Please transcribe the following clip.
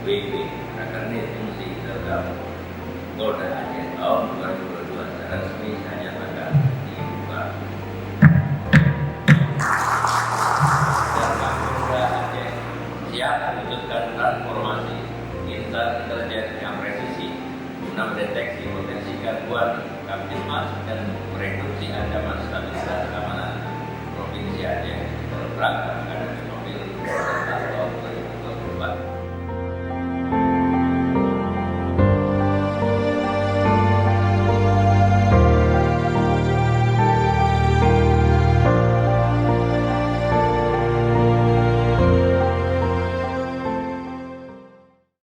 WB Rakernis Fungsi Tergab Polda Aceh tahun 2022 secara resmi saya nyatakan dibuka. Dan Kapolda Aceh siap mewujudkan transformasi intelijen yang presisi guna mendeteksi potensi gangguan Kamtibmas dan mereduksi ancaman stabilitas keamanan Provinsi Aceh dalam rangka